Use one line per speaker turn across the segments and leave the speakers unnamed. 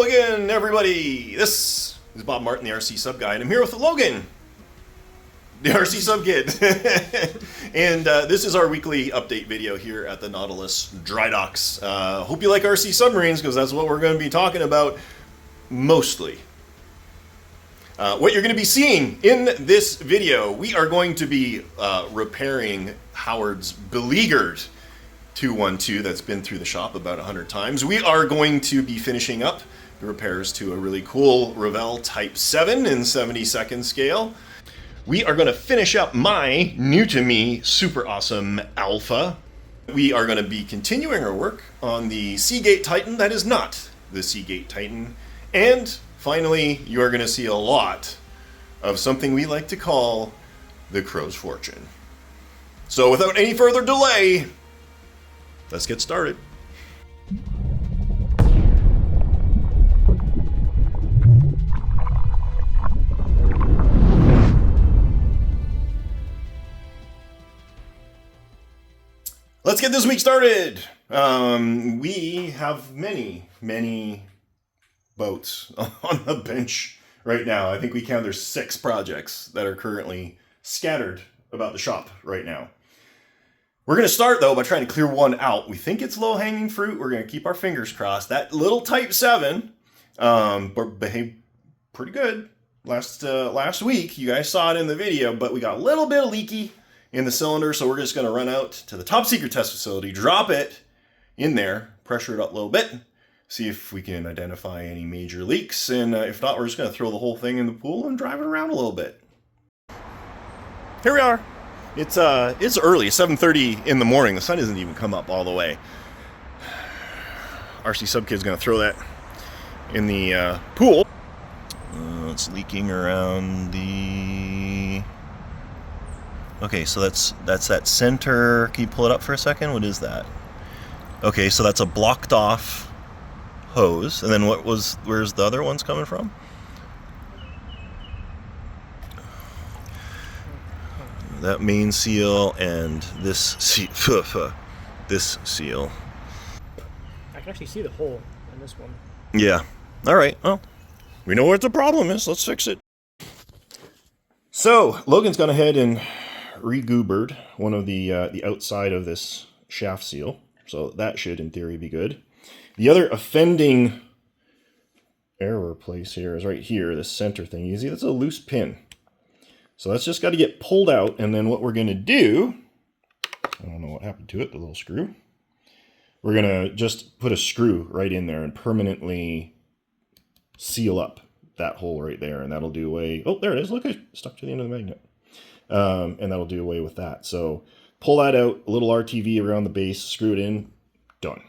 Hello again, everybody. This is Bob Martin, the RCSubGuy, and I'm here with Logan, the RCSubKid. And this is our weekly update video here at the Nautilus dry docks. Hope you like RC submarines, because that's what we're going to be talking about mostly. What you're going to be seeing in this video, we are going to be repairing Howard's beleaguered 212 that's been through the shop about 100 times. We are going to be finishing up the repairs to a really cool Revell Type 7 in 70-second scale. We are going to finish up my new-to-me super awesome Alfa. We are going to be continuing our work on the Seagate Titan that is not the Seagate Titan. And finally, you are going to see a lot of something we like to call the Crow's Fortune. So without any further delay, let's get started. Let's get this week started. We have many boats on the bench right now. I think we count there's 6 projects that are currently scattered about the shop right now. We're going to start, though, by trying to clear one out. We think it's low-hanging fruit. We're going to keep our fingers crossed. That little Type 7 behaved pretty good last week. You guys saw it in the video, but we got a little bit of leaky in the cylinder, so we're just going to run out to the top secret test facility, drop it in there, pressure it up a little bit, see if we can identify any major leaks, and if not, we're just going to throw the whole thing in the pool and drive it around a little bit. Here we are. It's early, 7:30 in the morning. The sun hasn't even come up all the way. RCSubKid's going to throw that in the pool. It's leaking around the... Okay, so that's that center. Can you pull it up for a second? What is that? Okay, so that's a blocked off hose. And then where's the other ones coming from? That main seal and this seal. This seal.
I can actually see the hole in this one.
Yeah. All right. Well, we know what the problem is. Let's fix it. So Logan's gone ahead and re-goobered one of the outside of this shaft seal. So that should, in theory, be good. The other offending error place here is right here, this center thing. You see, that's a loose pin. So that's just got to get pulled out, and then what we're going to do, I don't know what happened to it, the little screw. We're going to just put a screw right in there and permanently seal up that hole right there, and that'll do away, oh, there it is, look, I stuck to the end of the magnet. And that'll do away with that. So pull that out, a little RTV around the base, screw it in, done.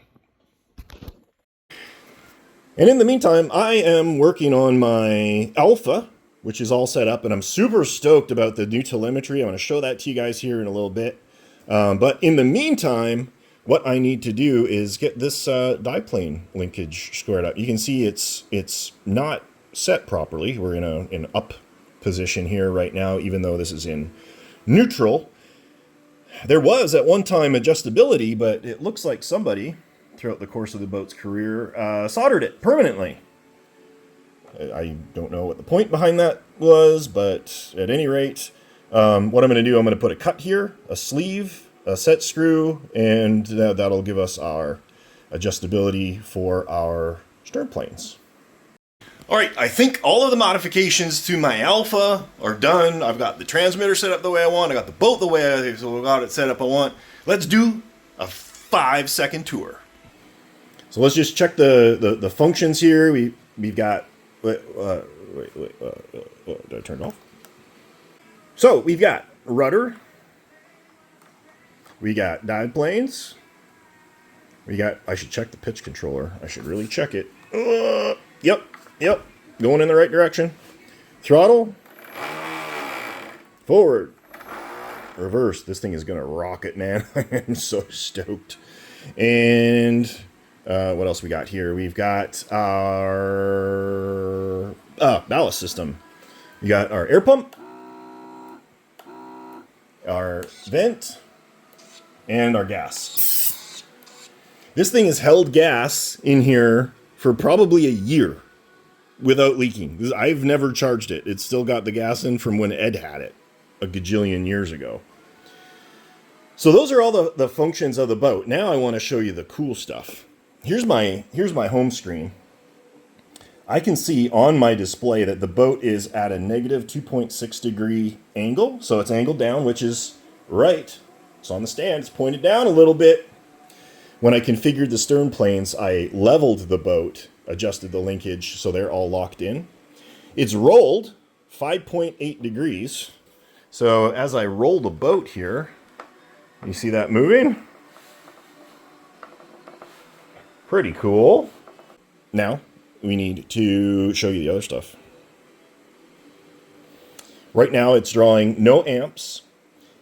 And in the meantime, I am working on my Alfa, which is all set up, and I'm super stoked about the new telemetry. I'm going to show that to you guys here in a little bit. But in the meantime, what I need to do is get this diplane linkage squared up. You can see it's not set properly. We're in an up position here right now, even though this is in neutral. There was at one time adjustability, but it looks like somebody throughout the course of the boat's career soldered it permanently. I don't know what the point behind that was, but at any rate, what I'm going to do, I'm going to put a cut here, a sleeve, a set screw, and that'll give us our adjustability for our stern planes. All right, I think all of the modifications to my Alfa are done. I've got the transmitter set up the way I want. I got the boat the way I got it set up I want. Let's do a 5-second tour. So let's just check the functions here. We've got... Wait, did I turn it off? So we've got rudder. We got dive planes. I should check the pitch controller. I should really check it. Yep, going in the right direction. Throttle. Forward. Reverse. This thing is going to rocket, man. I'm so stoked. And what else we got here? We've got our ballast system. We got our air pump, our vent, and our gas. This thing has held gas in here for probably a year without leaking. I've never charged it. It's still got the gas in from when Ed had it a gajillion years ago. So those are all the functions of the boat. Now I want to show you the cool stuff. Here's my home screen. I can see on my display that the boat is at a negative 2.6 degree angle. So it's angled down, which is right. It's on the stand. It's pointed down a little bit. When I configured the stern planes, I leveled the boat, adjusted the linkage so they're all locked in. It's rolled 5.8 degrees. So as I roll the boat here, you see that moving? Pretty cool. Now, we need to show you the other stuff. Right now, it's drawing no amps.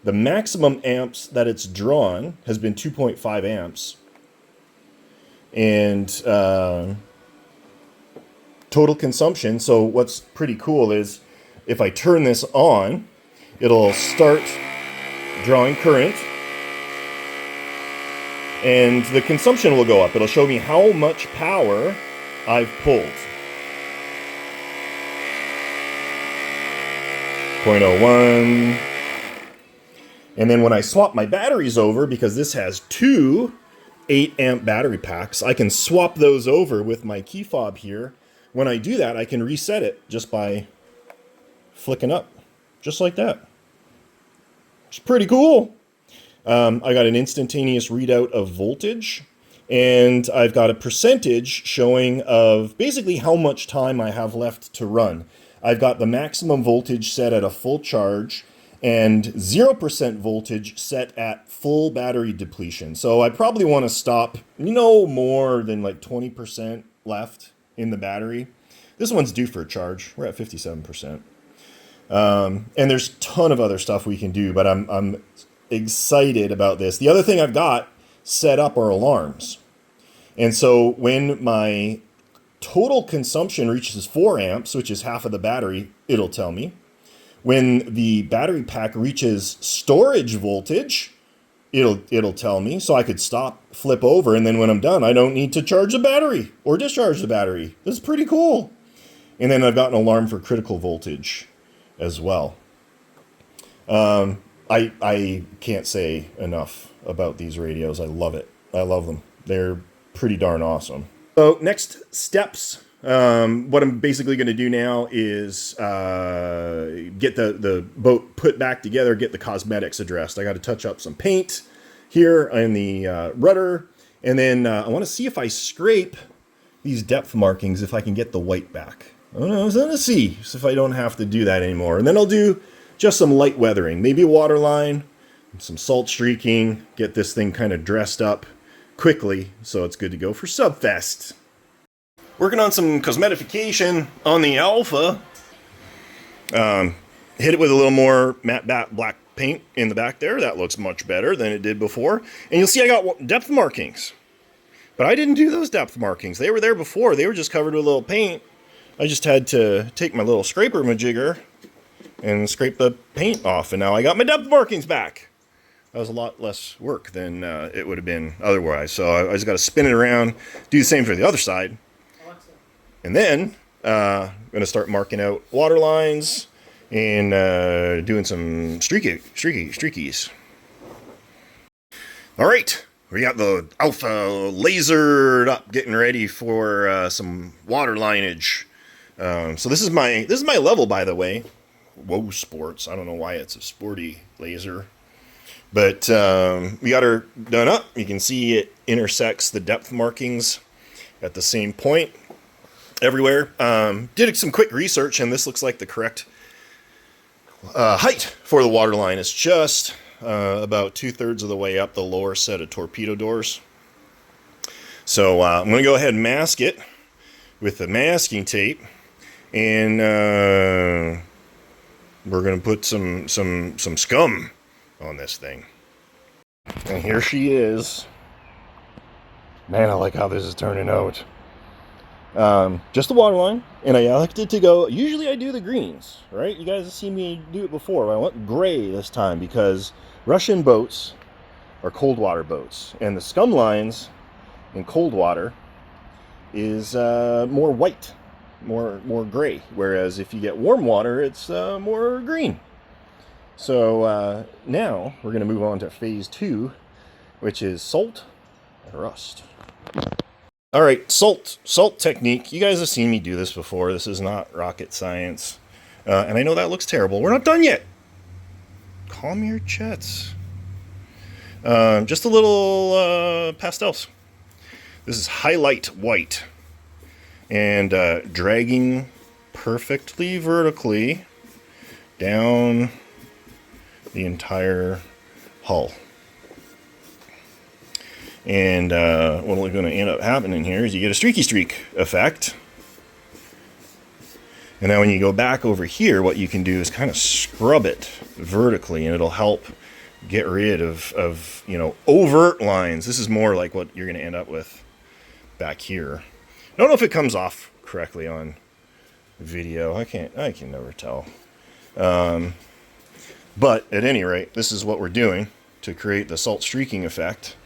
The maximum amps that it's drawn has been 2.5 amps. And total consumption, so what's pretty cool is if I turn this on, it'll start drawing current. And the consumption will go up. It'll show me how much power I've pulled. 0.01. And then when I swap my batteries over, because this has two 8 amp battery packs, I can swap those over with my key fob here. When I do that, I can reset it just by flicking up, just like that. It's pretty cool. I got an instantaneous readout of voltage, and I've got a percentage showing of basically how much time I have left to run. I've got the maximum voltage set at a full charge and 0% voltage set at full battery depletion. So I probably want to stop no more than like 20% left in the battery. This one's due for a charge. We're at 57%. And there's a ton of other stuff we can do, but I'm excited about this. The other thing I've got set up are alarms. And so when my total consumption reaches 4 amps, which is half of the battery, it'll tell me. When the battery pack reaches storage voltage, it'll tell me, so I could stop, flip over, and then when I'm done, I don't need to charge the battery or discharge the battery. This is pretty cool. And then I've got an alarm for critical voltage as well. I can't say enough about these radios. I love it. I love them. They're pretty darn awesome. So next steps. What I'm basically going to do now is get the boat put back together, get the cosmetics addressed. I got to touch up some paint here in the rudder, and then I want to see if I scrape these depth markings, if I can get the white back. I don't know, I was going to see if I don't have to do that anymore. And then I'll do just some light weathering, maybe a water line, some salt streaking, get this thing kind of dressed up quickly so it's good to go for Subfest. Working on some cosmetification on the Alfa. Hit it with a little more matte black paint in the back there. That looks much better than it did before. And you'll see I got depth markings. But I didn't do those depth markings. They were there before. They were just covered with a little paint. I just had to take my little scraper majigger and scrape the paint off. And now I got my depth markings back. That was a lot less work than it would have been otherwise. So I just got to spin it around, do the same for the other side. And then I'm going to start marking out water lines and doing some streakies. All right, we got the Alfa lasered up, getting ready for some water lineage. So this is my level, by the way. Whoa, sports. I don't know why it's a sporty laser, but we got her done up. You can see it intersects the depth markings at the same point everywhere. Did some quick research, and this looks like the correct height for the water line. It's just about 2/3 of the way up the lower set of torpedo doors. So I'm going to go ahead and mask it with the masking tape, and we're going to put some scum on this thing. And here she is. Man, I like how this is turning out. Just the water line, and I elected to go, usually I do the greens, right? You guys have seen me do it before, but I went gray this time because Russian boats are cold water boats, and the scum lines in cold water is more white, more gray. Whereas if you get warm water, it's more green. So now we're going to move on to phase 2, which is salt and rust. All right, salt technique. You guys have seen me do this before. This is not rocket science. And I know that looks terrible. We're not done yet. Calm your jets. Just a little pastels. This is highlight white. And dragging perfectly vertically down the entire hull. And what's going to end up happening here is you get a streaky streak effect. And now when you go back over here, what you can do is kind of scrub it vertically, and it'll help get rid of you know, overt lines. This is more like what you're going to end up with back here. I don't know if it comes off correctly on video. I can never tell. But at any rate, this is what we're doing to create the salt streaking effect.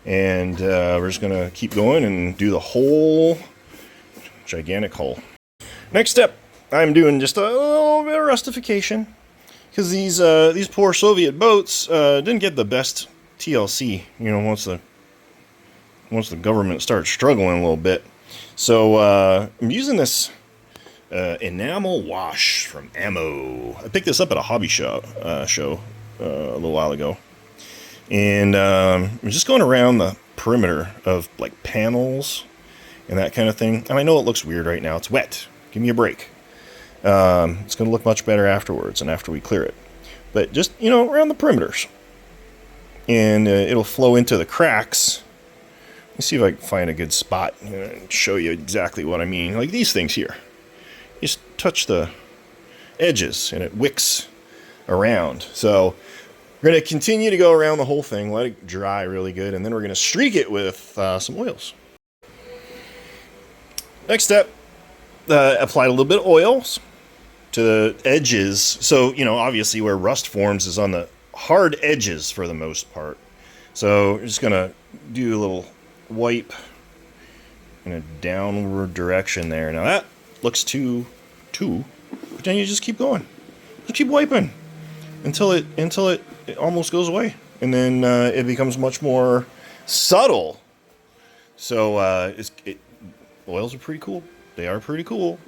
And we're just going to keep going and do the whole gigantic hull. Next step, I'm doing just a little bit of rustification. Because these poor Soviet boats didn't get the best TLC, you know, once the government started struggling a little bit. So I'm using this enamel wash from Ammo. I picked this up at a hobby show a little while ago. And I'm just going around the perimeter of like panels and that kind of thing. And I know it looks weird right now. It's wet. Give me a break. It's going to look much better afterwards and after we clear it. But just, you know, around the perimeters. And it'll flow into the cracks. Let me see if I can find a good spot and show you exactly what I mean. Like these things here. You just touch the edges and it wicks around. So we're going to continue to go around the whole thing, let it dry really good, and then we're going to streak it with some oils. Next step, apply a little bit of oils to the edges. So, you know, obviously where rust forms is on the hard edges for the most part. So we're just going to do a little wipe in a downward direction there. Now that looks too, but then you just keep going. Just keep wiping until it almost goes away. And then it becomes much more subtle. So oils are pretty cool. They are pretty cool.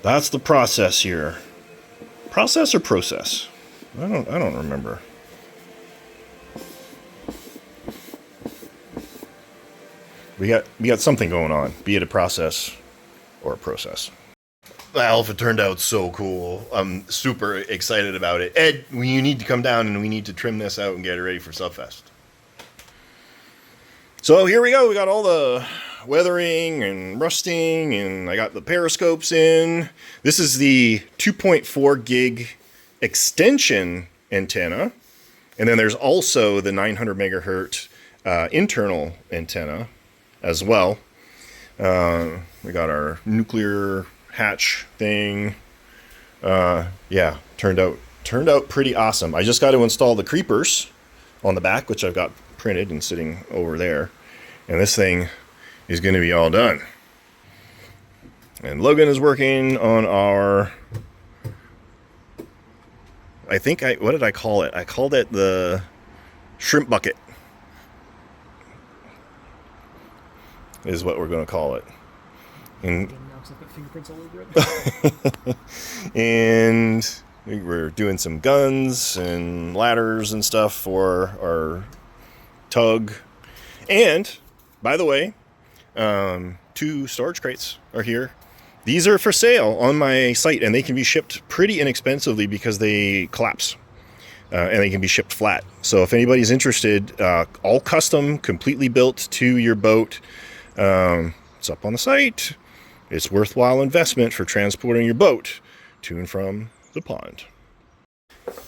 That's the process here. Process or process? I don't remember. We got something going on, be it a process or a process. The Alfa turned out so cool. I'm super excited about it. Ed, you need to come down and we need to trim this out and get it ready for Subfest. So here we go. We got all the weathering and rusting, and I got the periscopes in. This is the 2.4 gig extension antenna. And then there's also the 900 megahertz internal antenna as well. We got our nuclear hatch thing. Yeah, turned out pretty awesome. I just got to install the creepers on the back, which I've got printed and sitting over there. And this thing is going to be all done. And Logan is working on our, what did I call it? I called it the shrimp bucket, is what we're going to call it. And
fingerprints all over it.
And we're doing some guns and ladders and stuff for our tug. And by the way, 2 storage crates are here. These are for sale on my site, and they can be shipped pretty inexpensively because they collapse. And they can be shipped flat. So if anybody's interested, all custom, completely built to your boat. It's up on the site. It's worthwhile investment for transporting your boat to and from the pond.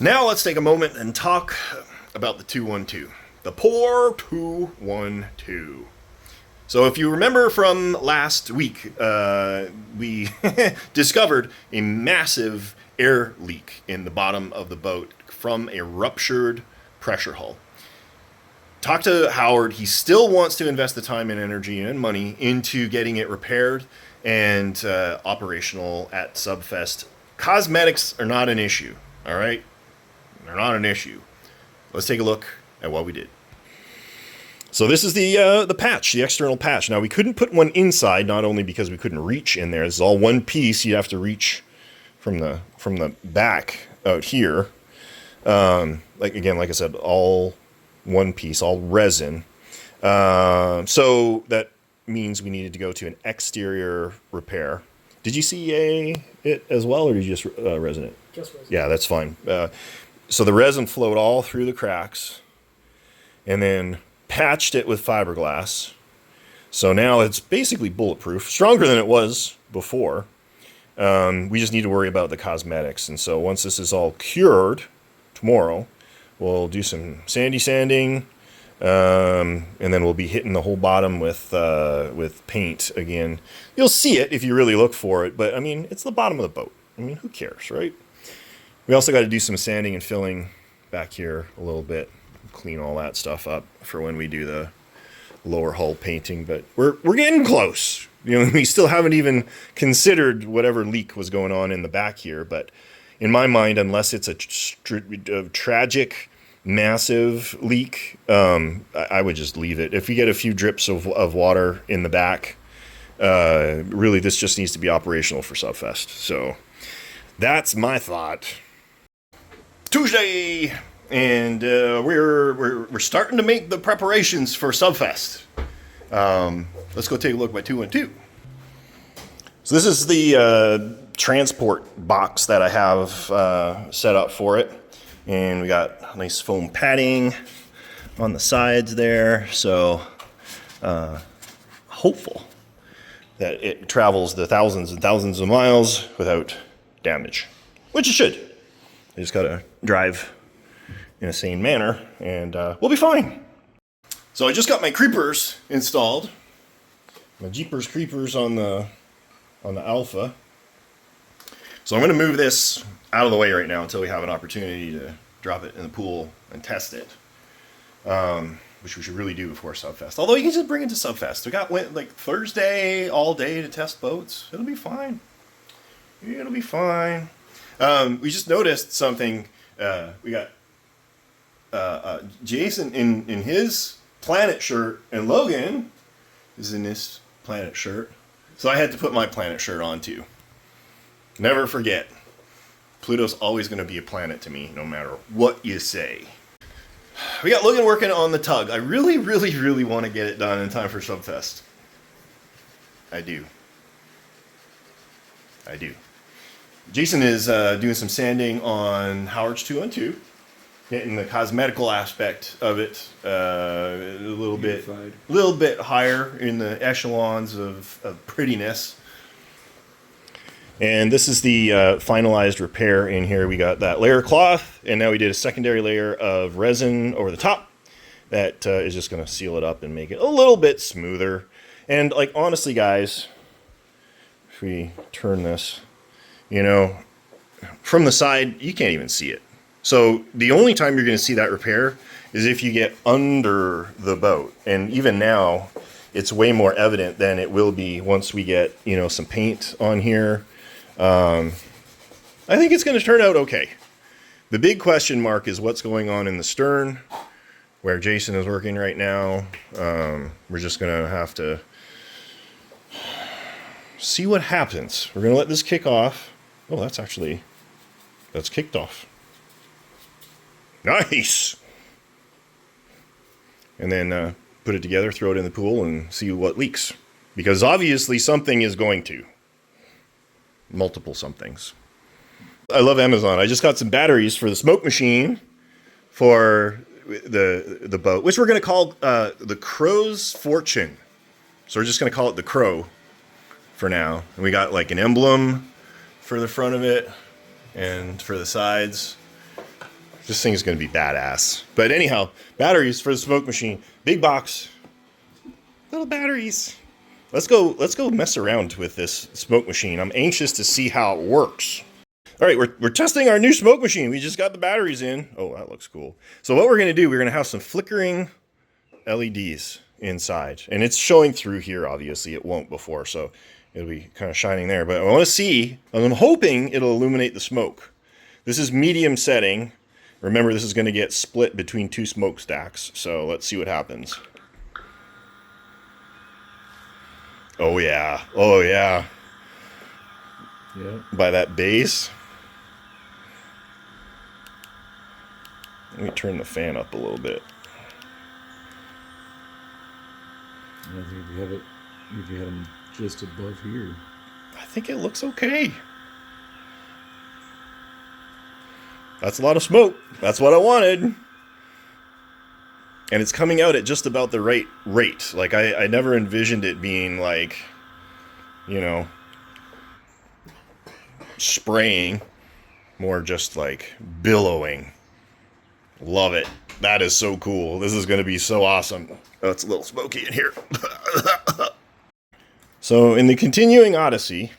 Now let's take a moment and talk about the 212. The poor 212. So if you remember from last week, we discovered a massive air leak in the bottom of the boat from a ruptured pressure hull. talk to Howard. He still wants to invest the time and energy and money into getting it repaired and operational at Subfest. Cosmetics are not an issue, all right? They're not an issue. Let's take a look at what we did. So this is the patch, the external patch. Now, we couldn't put one inside, not only because we couldn't reach in there. This is all one piece. You'd have to reach from the back out here. Like I said, all one piece, all resin. So that means we needed to go to an exterior repair. Did you CEA it as well, or did you just resin it?
Just resin.
Yeah, that's fine. So the resin flowed all through the cracks, and then patched it with fiberglass. So now it's basically bulletproof, stronger than it was before. We just need to worry about the cosmetics. And so once this is all cured tomorrow, we'll do some sanding, and then we'll be hitting the whole bottom with paint again. You'll see it if you really look for it, but I mean, it's the bottom of the boat. I mean, who cares, right? We also got to do some sanding and filling back here a little bit, clean all that stuff up for when we do the lower hull painting, but we're getting close. You know, we still haven't even considered whatever leak was going on in the back here, but in my mind, unless it's a tragic, massive leak, I would just leave it. If you get a few drips of water in the back, really this just needs to be operational for Subfest. So that's my thought. Tuesday, and we're starting to make the preparations for Subfest. Let's go take a look at my 212. So this is the transport box that I have set up for it, and we got nice foam padding on the sides there. So hopeful that it travels the thousands and thousands of miles without damage, which it should. I just gotta drive in a sane manner, and we'll be fine. So I just got my creepers installed, my Jeepers creepers on the Alfa. So I'm going to move this out of the way right now until we have an opportunity to drop it in the pool and test it, which we should really do before Subfest. Although you can just bring it to Subfest. We got like Thursday all day to test boats. It'll be fine. It'll be fine. We just noticed something. We got Jason in his Planet shirt, and Logan is in this Planet shirt. So I had to put my Planet shirt on too. Never forget, Pluto's always going to be a planet to me, no matter what you say. We got Logan working on the tug. I really, really, really want to get it done in time for Subfest. I do. Jason is doing some sanding on Howard's 212, getting the cosmetical aspect of it a little bit higher in the echelons of prettiness. And this is the finalized repair in here. We got that layer of cloth, and now we did a secondary layer of resin over the top that is just going to seal it up and make it a little bit smoother. And like, honestly, guys, if we turn this, you know, from the side, you can't even see it. So the only time you're going to see that repair is if you get under the boat. And even now, it's way more evident than it will be once we get, you know, some paint on here. I think it's going to turn out okay. The big question mark is what's going on in the stern, where Jason is working right now. We're just going to have to see what happens. We're going to let this kick off. Oh, that's kicked off. Nice. And then put it together, throw it in the pool, and see what leaks. Because obviously something is going to. Multiple somethings. I love Amazon. I just got some batteries for the smoke machine for the boat, which we're going to call the Crow's Fortune. So we're just going to call it the Crow for now. And we got like an emblem for the front of it and for the sides. This thing is going to be badass. But anyhow, batteries for the smoke machine. Big box. Little batteries. Let's go mess around with this smoke machine. I'm anxious to see how it works. All right, we're testing our new smoke machine. We just got the batteries in. Oh, that looks cool. So what we're going to do, we're going to have some flickering LEDs inside. And it's showing through here, obviously. It won't before, so it'll be kind of shining there. But I want to see, I'm hoping it'll illuminate the smoke. This is medium setting. Remember, this is going to get split between 2 smokestacks, so let's see what happens. Oh, yeah. Oh, yeah.
Yeah.
By that base. Let me turn the fan up a little bit.
I think if you had them just above here.
I think it looks okay. That's a lot of smoke. That's what I wanted. And it's coming out at just about the right rate. Like, I never envisioned it being like, you know, spraying. More just like billowing. Love it. That is so cool. This is going to be so awesome. Oh, it's a little smoky in here. So in the continuing odyssey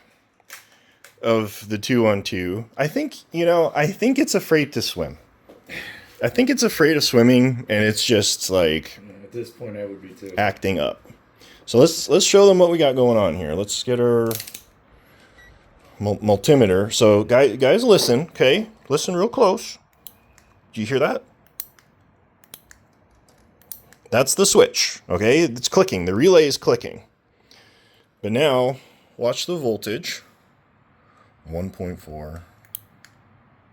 of the 212, I think it's afraid to swim. I think it's afraid of swimming, and it's just like
At this point, I would be too.
acting up. So let's show them what we got going on here. Let's get our multimeter. So guys, listen, okay? Listen real close. Do you hear that? That's the switch, okay? It's clicking. The relay is clicking. But now, watch the voltage. 1.4,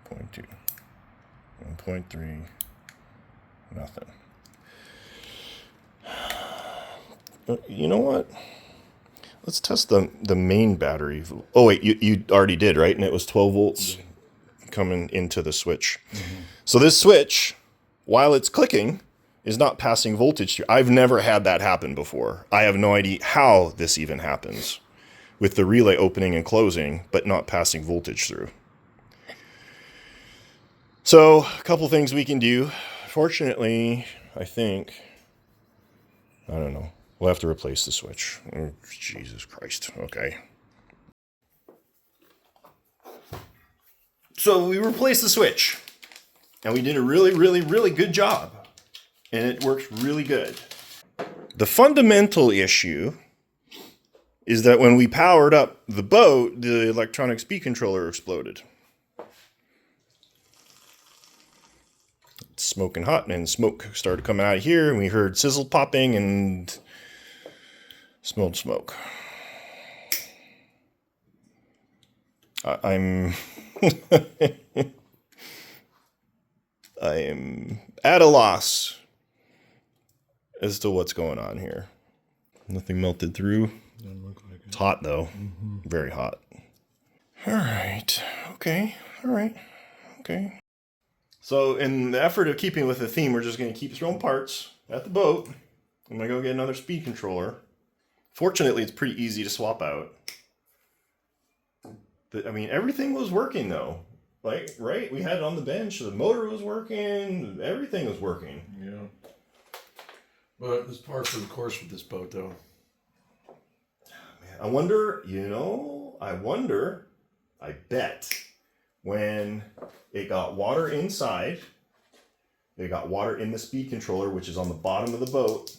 0.2, 1.3, nothing. You know what? Let's test the main battery. Oh, wait, you already did, right? And it was 12 volts coming into the switch. Mm-hmm. So this switch, while it's clicking, is not passing voltage through. I've never had that happen before. I have no idea how this even happens with the relay opening and closing, but not passing voltage through. So a couple things we can do. Fortunately, I don't know. We'll have to replace the switch. Oh, Jesus Christ. Okay. So we replaced the switch. And we did a really, really, really good job. And it works really good. The fundamental issue is that when we powered up the boat, the electronic speed controller exploded. It's smoking hot, and smoke started coming out of here, and we heard sizzle popping and smelled smoke. I'm I am at a loss as to what's going on here. Nothing melted through.
Doesn't look like it.
It's hot though.
Mm-hmm.
Very hot. All right. Okay. All right. Okay. So in the effort of keeping with the theme, we're just going to keep throwing parts at the boat. I'm going to go get another speed controller. Fortunately, it's pretty easy to swap out. But, I mean, everything was working though. Like, right? We had it on the bench. The motor was working. Everything was working.
Yeah. But there's par for the course with this boat, though.
I wonder, I bet when it got water inside, it got water in the speed controller, which is on the bottom of the boat.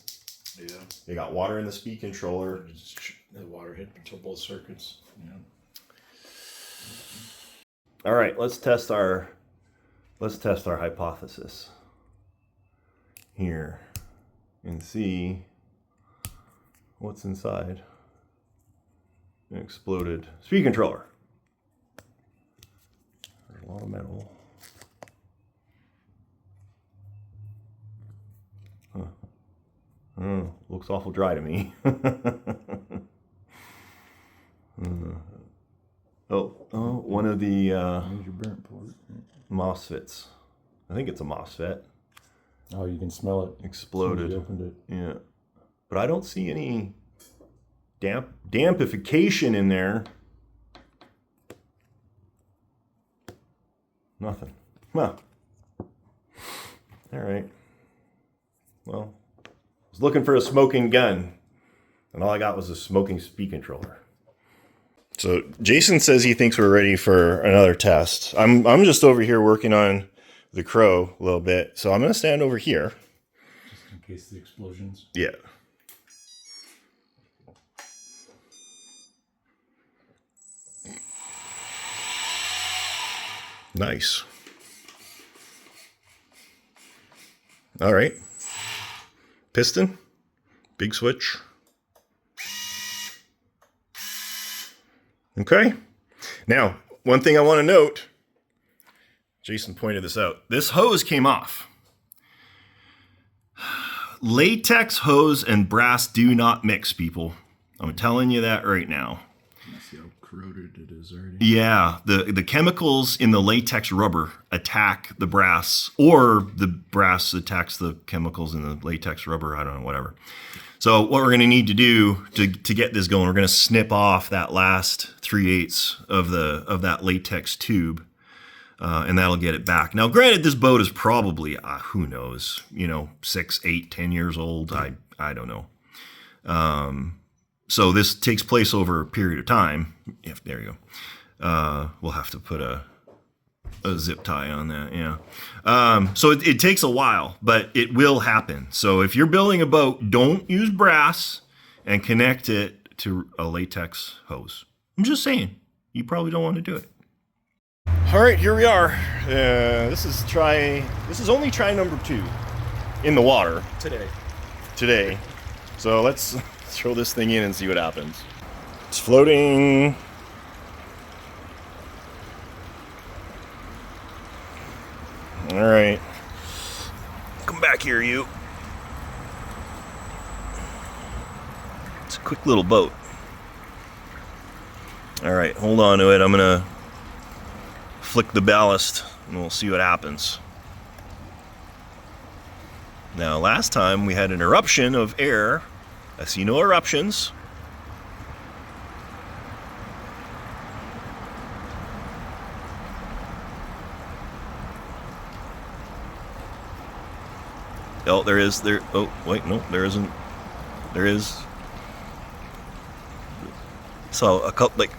Yeah.
They got water in the speed controller.
The water hit until both circuits. Yeah.
All right, let's test our hypothesis here and see what's inside. An exploded speed controller. There's a lot of metal. Looks awful dry to me. One of the
Major burnt port.
MOSFETs. I think it's a MOSFET.
Oh, you can smell it.
Exploded.
As soon as you opened it.
Yeah. But I don't see any dampification in there. Nothing. Huh. All right. Well, I was looking for a smoking gun, and all I got was a smoking speed controller. So Jason says he thinks we're ready for another test. I'm just over here working on the Crow a little bit, so I'm going to stand over here.
case of the explosions.
Yeah. Nice. All right. Piston. Big switch. Okay. Now, one thing I want to note, Jason pointed this out. This hose came off. Latex hose and brass do not mix, people. I'm telling you that right now.
See how corroded it is already.
Yeah, the chemicals in the latex rubber attack the brass, or the brass attacks the chemicals in the latex rubber. I don't know, whatever. So what we're going to need to do to get this going, we're going to snip off that last 3/8 of that latex tube, and that'll get it back. Now, granted, this boat is probably who knows, 6, 8, 10 years old. I don't know. So this takes place over a period of time. If there you go. We'll have to put a zip tie on that. Yeah. So it takes a while, but it will happen. So if you're building a boat, don't use brass and connect it to a latex hose. I'm just saying, you probably don't want to do it. All right, here we are. This is only try number 2 in the water today. So let's throw this thing in and see what happens. It's floating. All right. Come back here, you. It's a quick little boat. All right, hold on to it. I'm gonna flick the ballast and we'll see what happens. Now, last time we had an eruption of air. I see no eruptions. Oh, there is. Oh, wait, no, there isn't. There is. So a couple, like.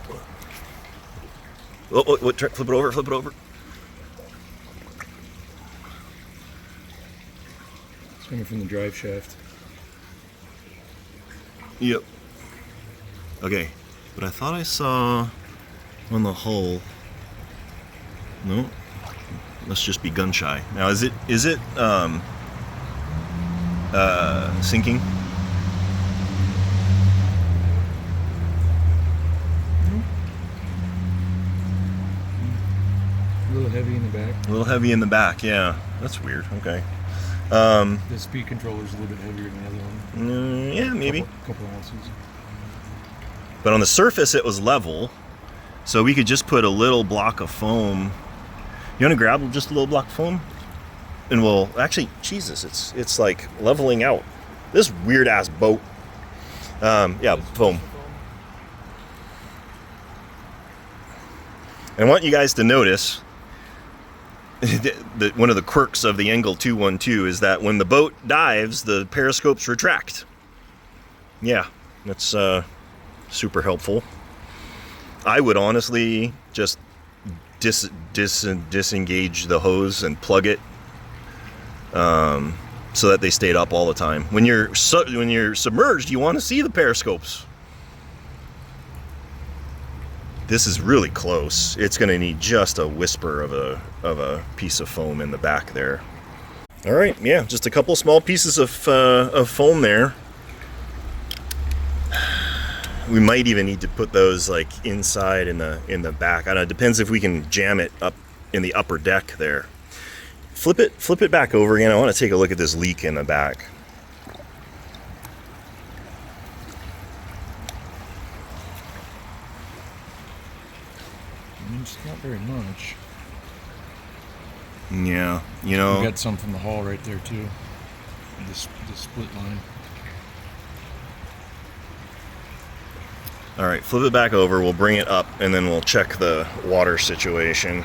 Oh, flip it over, flip it over.
It's coming from the drive shaft.
Yep. Okay, but I thought I saw on the hull. No, must just be gun shy. Now, is it sinking?
A little heavy in the back.
A little heavy in the back, yeah. That's weird. Okay.
The speed controller is a little bit heavier than the other one.
Yeah, maybe.
Couple ounces.
But on the surface, it was level, so we could just put a little block of foam. You want to grab just a little block of foam, and we'll actually, Jesus, it's like leveling out. This weird ass boat. Yeah, foam. And I want you guys to notice that one of the quirks of the Angle 212 is that when the boat dives, the periscopes retract. Yeah, that's super helpful. I would honestly just disengage the hose and plug it so that they stayed up all the time. When you're submerged, you want to see the periscopes. This is really close. It's going to need just a whisper of a piece of foam in the back there. All right, yeah, just a couple small pieces of foam there. We might even need to put those like inside in the back. I don't know. It depends if we can jam it up in the upper deck there. Flip it back over again. I want to take a look at this leak in the back.
It's not very much.
Yeah,
We got some from the hull right there too. The split line.
All right, flip it back over. We'll bring it up, and then we'll check the water situation.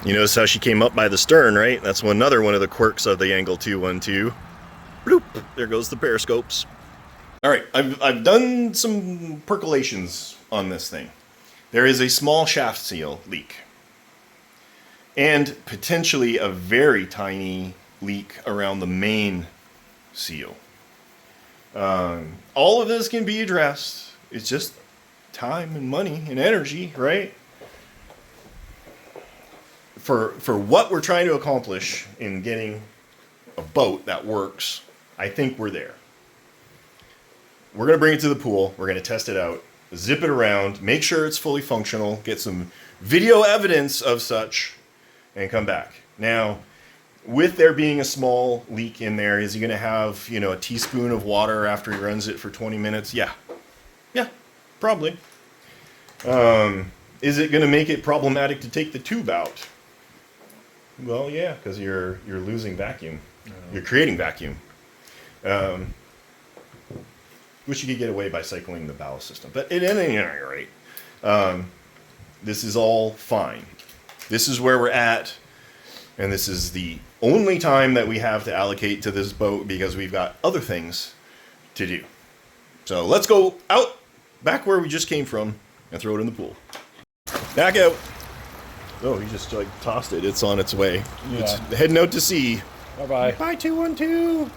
You notice how she came up by the stern, right? That's another one of the quirks of the Angle 212. Bloop, there goes the periscopes. All right, I've done some percolations on this thing. There is a small shaft seal leak. and potentially a very tiny leak around the main seal. All of this can be addressed. It's just time and money and energy, right? For what we're trying to accomplish in getting a boat that works, I think we're there. We're going to bring it to the pool. We're going to test it out, zip it around, make sure it's fully functional, get some video evidence of such, and come back. Now, with there being a small leak in there, is he going to have, you know, a teaspoon of water after he runs it for 20 minutes? Yeah. Yeah, probably. Is it going to make it problematic to take the tube out? Well, yeah, because you're losing vacuum. You're creating vacuum. Which you could get away by cycling the ballast system. But it ain't right. This is all fine. This is where we're at. And this is the only time that we have to allocate to this boat because we've got other things to do. So let's go out back where we just came from and throw it in the pool. Back out. Oh, he just like tossed it. It's on its way.
Yeah.
It's heading out to sea.
Bye-bye.
Bye, 212.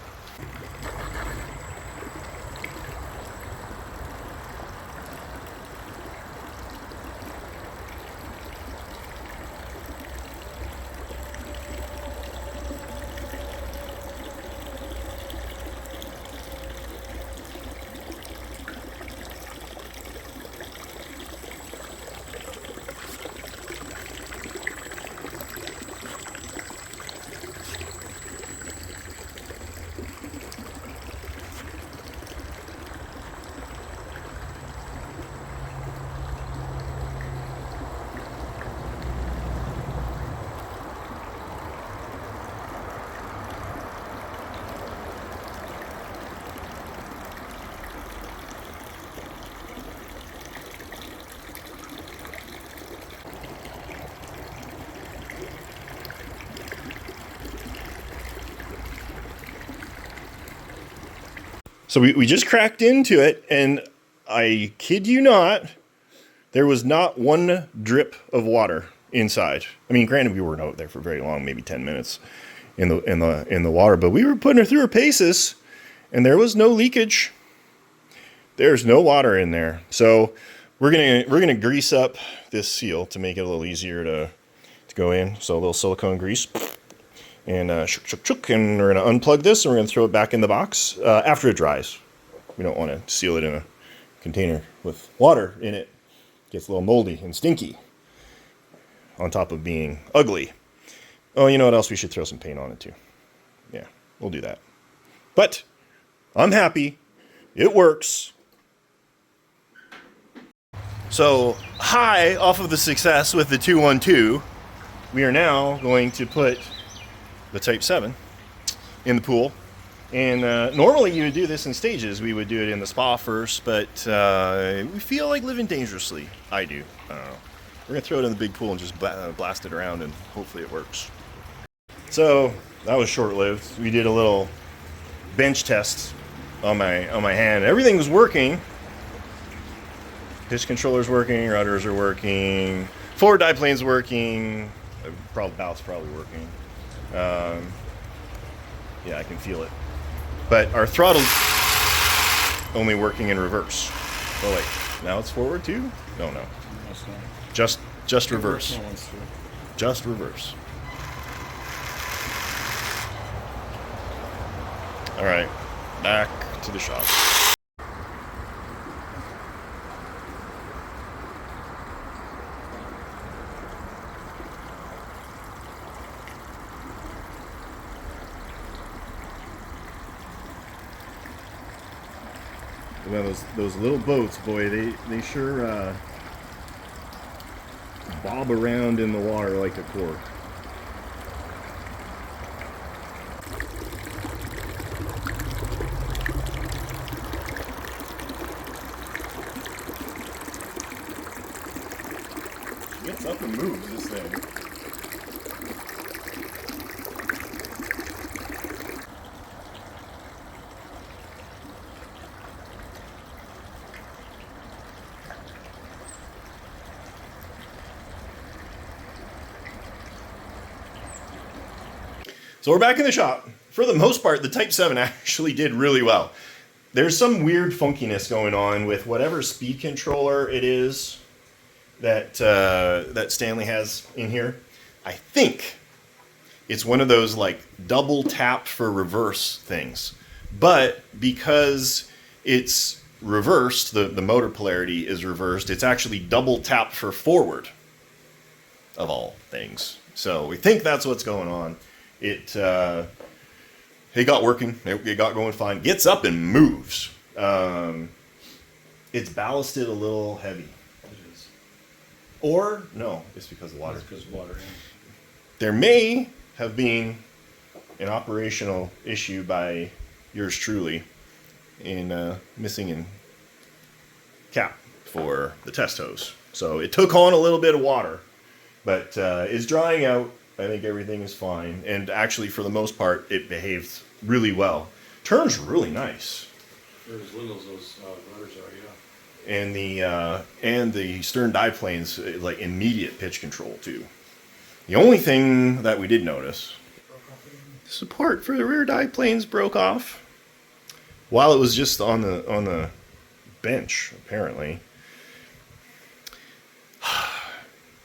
So we just cracked into it, and I kid you not, there was not one drip of water inside. I mean, granted, we weren't out there for very long, maybe 10 minutes in the water, but we were putting her through her paces, and there was no leakage. There's no water in there. So we're gonna grease up this seal to make it a little easier to go in. So a little silicone grease. And and we're going to unplug this and we're going to throw it back in the box after it dries. We don't want to seal it in a container with water in it. It gets a little moldy and stinky on top of being ugly. Oh, you know what else? We should throw some paint on it too. Yeah, we'll do that. But I'm happy. It works. So high off of the success with the 212, we are now going to put the Type 7 in the pool. And normally you would do this in stages. We would do it in the spa first, but we feel like living dangerously. I do. I don't know. We're going to throw it in the big pool and just blast it around, and hopefully it works. So that was short-lived. We did a little bench test on my hand. Everything was working. Pitch controller's working, rudders are working, forward diplane's working, ballast's probably working. Yeah, I can feel it. But our throttle's only working in reverse. Oh wait, now it's forward too? No. Just reverse. Just reverse. All right, back to the shop. Well, those little boats, boy, they sure bob around in the water like a cork. She gets up and moves, this thing. So we're back in the shop. For the most part, the Type 7 actually did really well. There's some weird funkiness going on with whatever speed controller it is that that Stanley has in here. I think it's one of those like double tap for reverse things. But because it's reversed, the motor polarity is reversed, it's actually double tap for forward, of all things. So we think that's what's going on. It got working. It got going fine. Gets up and moves. It's ballasted a little heavy.
It is.
Or, no, it's because of water.
It's because of water.
There may have been an operational issue by yours truly in missing in cap for the test hose. So it took on a little bit of water, but it's drying out. I think everything is fine, and actually, for the most part, it behaved really well. Turns really nice.
They're as little as those rotors are, yeah.
And the stern dive planes like immediate pitch control too. The only thing that we did notice, support for the rear dive planes broke off while it was just on the bench apparently.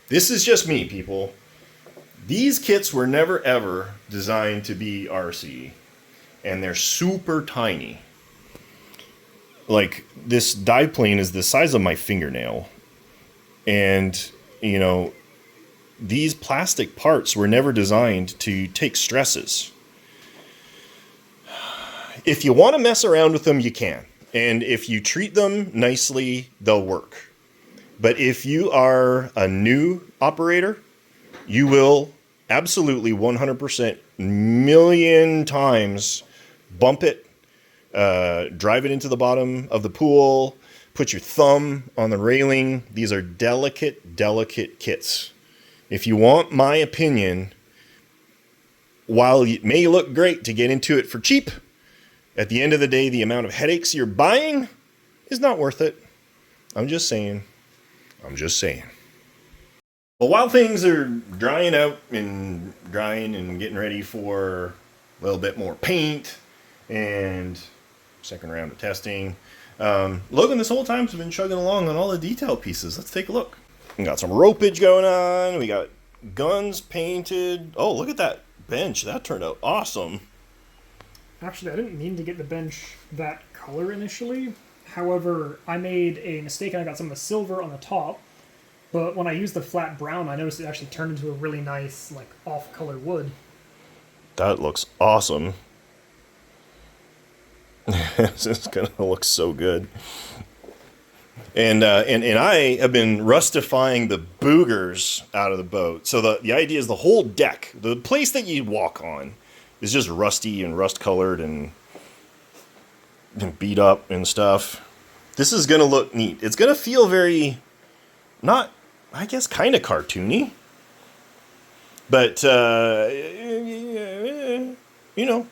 This is just me, people. These kits were never ever designed to be RC, and they're super tiny. Like, this dive plane is the size of my fingernail, and you know, these plastic parts were never designed to take stresses. If you want to mess around with them, you can, and if you treat them nicely, they'll work. But if you are a new operator, you will absolutely 100% million times bump it, drive it into the bottom of the pool, put your thumb on the railing. These are delicate, delicate kits. If you want my opinion, while it may look great to get into it for cheap, at the end of the day, the amount of headaches you're buying is not worth it. I'm just saying. But while things are drying out and getting ready for a little bit more paint and second round of testing, Logan this whole time has been chugging along on all the detail pieces. Let's take a look. We got some ropage going on. We got guns painted. Oh, look at that bench. That turned out awesome.
Actually, I didn't mean to get the bench that color initially. However, I made a mistake and I got some of the silver on the top. But when I used the flat brown, I noticed it actually turned into a really nice, like, off-color wood.
That looks awesome. This is gonna look so good. And I have been rustifying the boogers out of the boat. So the idea is the whole deck, the place that you walk on, is just rusty and rust-colored and beat up and stuff. This is gonna look neat. It's gonna feel very, not, I guess, kind of cartoony. But, you know,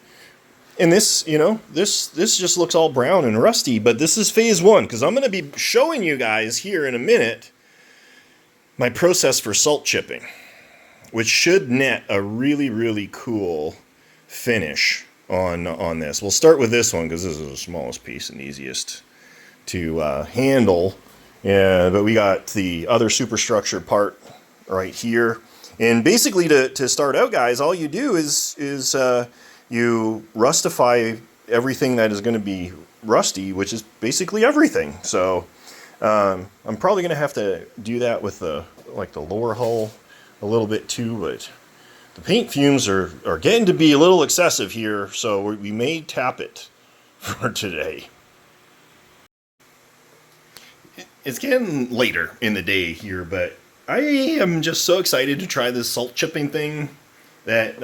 and this, you know, this just looks all brown and rusty, but this is phase one, because I'm going to be showing you guys here in a minute my process for salt chipping, which should net a really, really cool finish on this. We'll start with this one, because this is the smallest piece and easiest to handle. Yeah, but we got the other superstructure part right here. And basically, to start out, guys, all you do is you rustify everything that is going to be rusty, which is basically everything. So I'm probably going to have to do that with the lower hull a little bit too, but the paint fumes are getting to be a little excessive here, so we may tap it for today. It's getting later in the day here, but I am just so excited to try this salt chipping thing that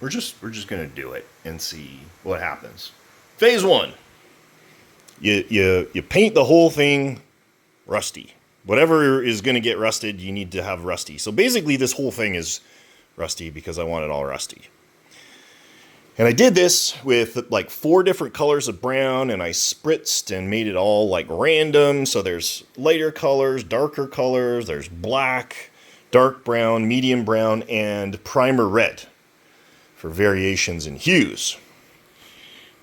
we're just gonna do it and see what happens. Phase one. You paint the whole thing rusty. Whatever is gonna get rusted, you need to have rusty. So basically, this whole thing is rusty because I want it all rusty. And I did this with like 4 different colors of brown, and I spritzed and made it all like random. So there's lighter colors, darker colors, there's black, dark brown, medium brown, and primer red for variations in hues.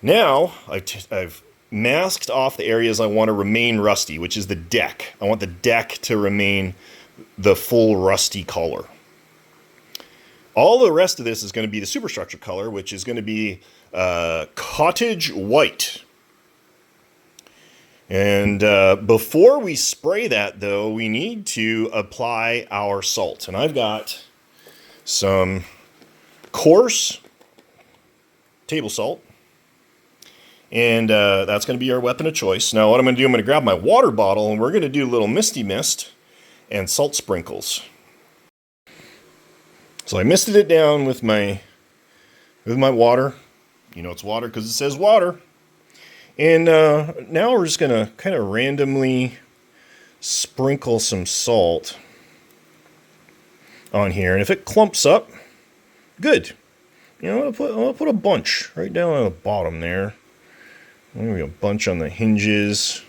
Now, I've masked off the areas I want to remain rusty, which is the deck. I want the deck to remain the full rusty color. All the rest of this is going to be the superstructure color, which is going to be cottage white. And before we spray that, though, we need to apply our salt. And I've got some coarse table salt. And that's going to be our weapon of choice. Now what I'm going to do, I'm going to grab my water bottle, and we're going to do a little misty mist and salt sprinkles. So I misted it down with my water. You know it's water because it says water. And now we're just going to kind of randomly sprinkle some salt on here. And if it clumps up, good. You know, I'm gonna put a bunch right down on the bottom there. Maybe a bunch on the hinges.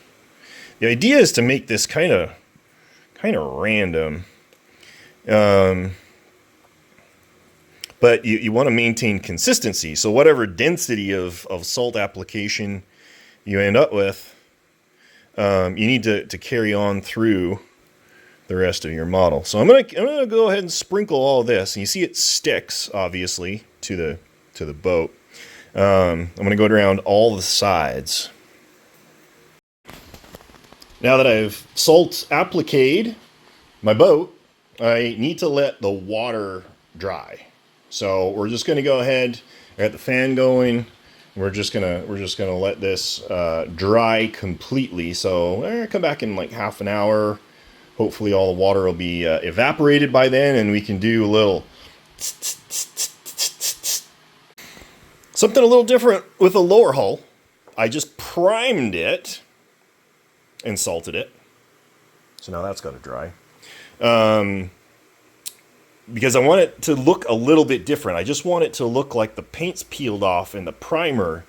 The idea is to make this kind of random. But you want to maintain consistency. So whatever density of salt application you end up with, you need to carry on through the rest of your model. So I'm gonna go ahead and sprinkle all this. And you see it sticks, obviously, to the boat. I'm gonna go around all the sides. Now that I've salt appliqued my boat, I need to let the water dry. So we're just gonna go ahead. I got the fan going. We're just gonna let this dry completely. So come back in like half an hour. Hopefully all the water will be evaporated by then, and we can do a little something a little different with the lower hull. I just primed it and salted it. So now that's got to dry. Because I want it to look a little bit different. I just want it to look like the paint's peeled off and the primer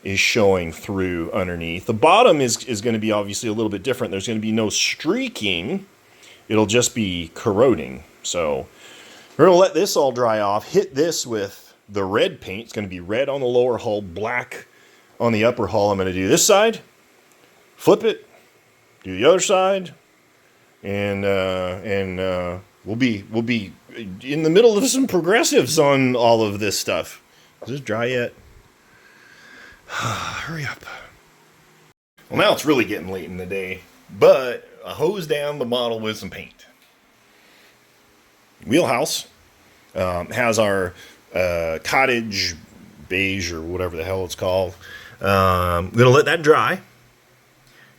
is showing through underneath. The bottom is going to be obviously a little bit different. There's going to be no streaking. It'll just be corroding. So we're going to let this all dry off. Hit this with the red paint. It's going to be red on the lower hull, black on the upper hull. I'm going to do this side, flip it, do the other side, and we'll be in the middle of some progressives on all of this stuff. Is this dry yet? Hurry up. Well, now it's really getting late in the day, but I hosed down the model with some paint. Wheelhouse has our cottage beige or whatever the hell it's called. I'm going to let that dry,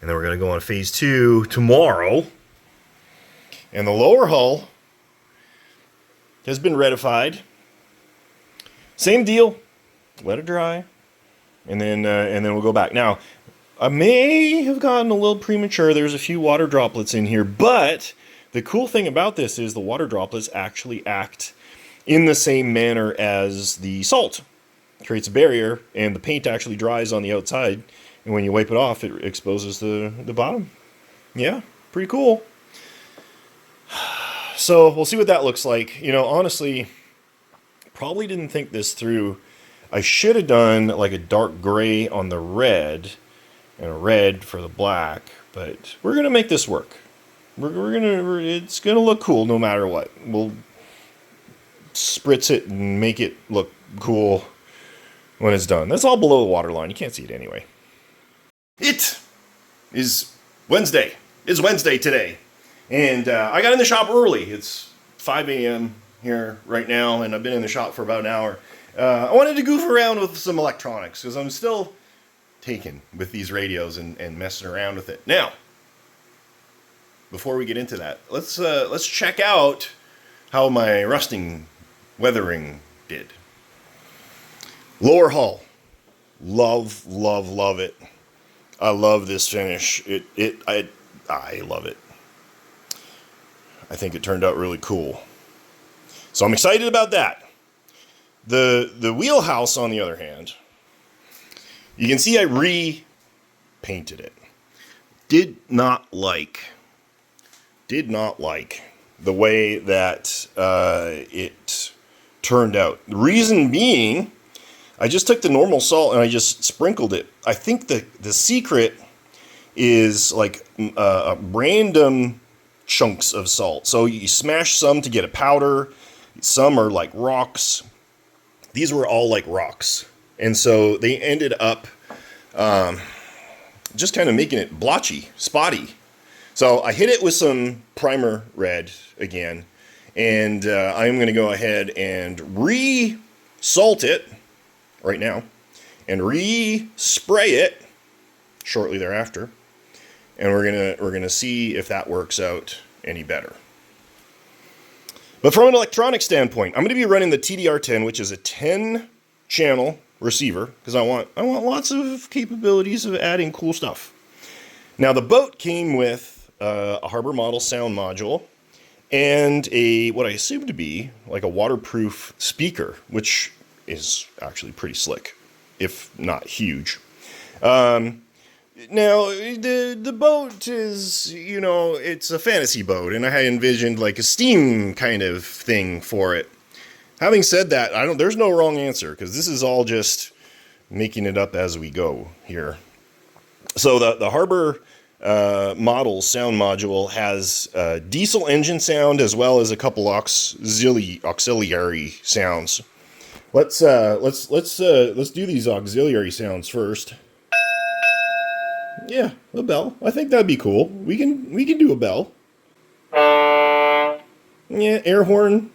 and then we're going to go on phase 2 tomorrow. And the lower hull has been retified. Same deal. Let it dry, and then we'll go back. Now, I may have gotten a little premature. There's a few water droplets in here, but the cool thing about this is the water droplets actually act in the same manner as the salt. It creates a barrier, and the paint actually dries on the outside, and when you wipe it off, it exposes the bottom. Yeah, pretty cool. So we'll see what that looks like. You know, honestly, probably didn't think this through. I should have done like a dark gray on the red and a red for the black, but we're going to make this work. It's going to look cool no matter what. We'll spritz it and make it look cool when it's done. That's all below the waterline. You can't see it anyway. It is Wednesday. It's Wednesday today. And I got in the shop early. It's 5 a.m. here right now, and I've been in the shop for about an hour. I wanted to goof around with some electronics because I'm still taken with these radios and messing around with it. Now, before we get into that, let's check out how my rusting weathering did. Lower hull, love it. I love this finish. I love it. I think it turned out really cool. So I'm excited about that. The wheelhouse, on the other hand, you can see I repainted it. Did not like the way that it turned out. The reason being, I just took the normal salt and I just sprinkled it. I think the secret is like random chunks of salt. So you smash some to get a powder. Some are like rocks. These were all like rocks. And so they ended up just kind of making it blotchy, spotty. So I hit it with some primer red again. And I'm going to go ahead and re-salt it right now. And re-spray it shortly thereafter. And we're gonna see if that works out any better. But from an electronic standpoint, I'm gonna be running the TDR10, which is a 10-channel receiver, because I want lots of capabilities of adding cool stuff. Now the boat came with a Harbor model sound module and what I assume to be like a waterproof speaker, which is actually pretty slick, if not huge. Now, the boat is, you know, it's a fantasy boat, and I had envisioned like a Steam kind of thing for it. Having said that, there's no wrong answer, because this is all just making it up as we go here. So the Harbor model sound module has diesel engine sound as well as a couple auxiliary sounds. Let's do these auxiliary sounds first. Yeah, a bell. I think that'd be cool. We can do a bell. Yeah, air horn.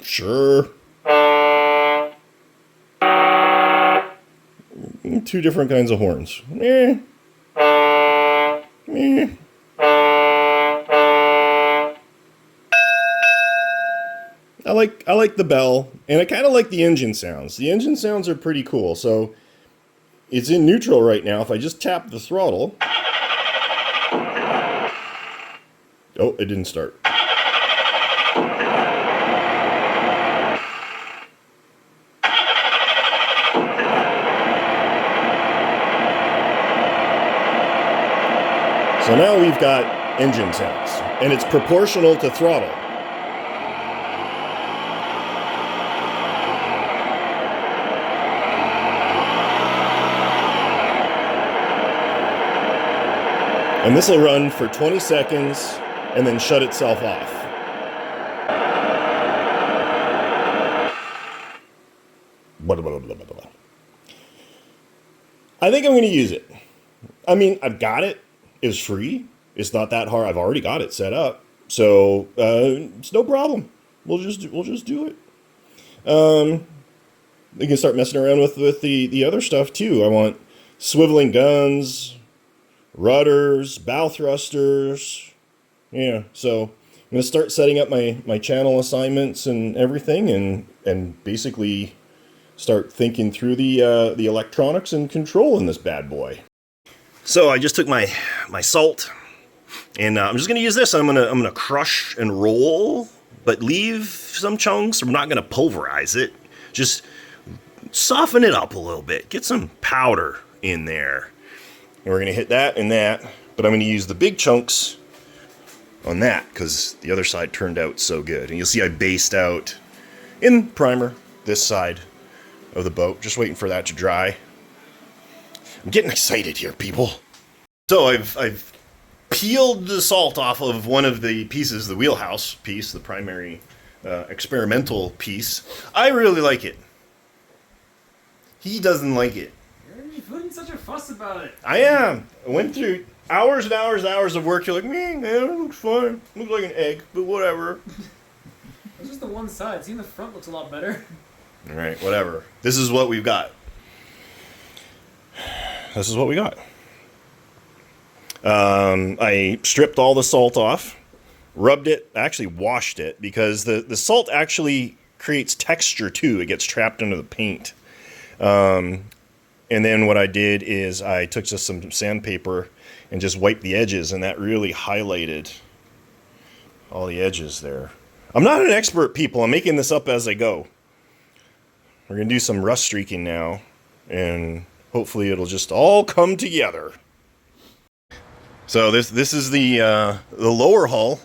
Sure. Two different kinds of horns. I like the bell, and I kind of like the engine sounds. The engine sounds are pretty cool. So it's in neutral right now. If I just tap the throttle... Oh, it didn't start. So now we've got engine sounds, and it's proportional to throttle. And this will run for 20 seconds and then shut itself off. I think I'm going to use it. I mean, I've got it. It's free. It's not that hard. I've already got it set up. So it's no problem. We'll just do it. We can start messing around with the other stuff too. I want swiveling guns, rudders, bow thrusters. Yeah, so I'm going to start setting up my channel assignments and everything, and basically start thinking through the electronics and controlling this bad boy. So I just took my salt, and I'm just going to use this. I'm gonna crush and roll, but leave some chunks. I'm not going to pulverize it. Just soften it up a little bit. Get some powder in there. And we're going to hit that and that, but I'm going to use the big chunks on that because the other side turned out so good. And you'll see I based out in primer this side of the boat, just waiting for that to dry. I'm getting excited here, people. So I've peeled the salt off of one of the pieces, the wheelhouse piece, the primary experimental piece. I really like it. He doesn't like it.
You're putting such a fuss about it.
I am. I went through hours and hours and hours of work. You're like, man, it looks fine. Looks like an egg, but whatever.
It's just the one side. Seeing the front looks a lot better.
All right, whatever. This is what we've got. This is what we got. I stripped all the salt off, rubbed it, actually washed it, because the salt actually creates texture too. It gets trapped under the paint. And then what I did is I took just some sandpaper and just wiped the edges, and that really highlighted all the edges there. I'm not an expert, people. I'm making this up as I go. We're going to do some rust streaking now, and hopefully it'll just all come together. So this is the lower hull,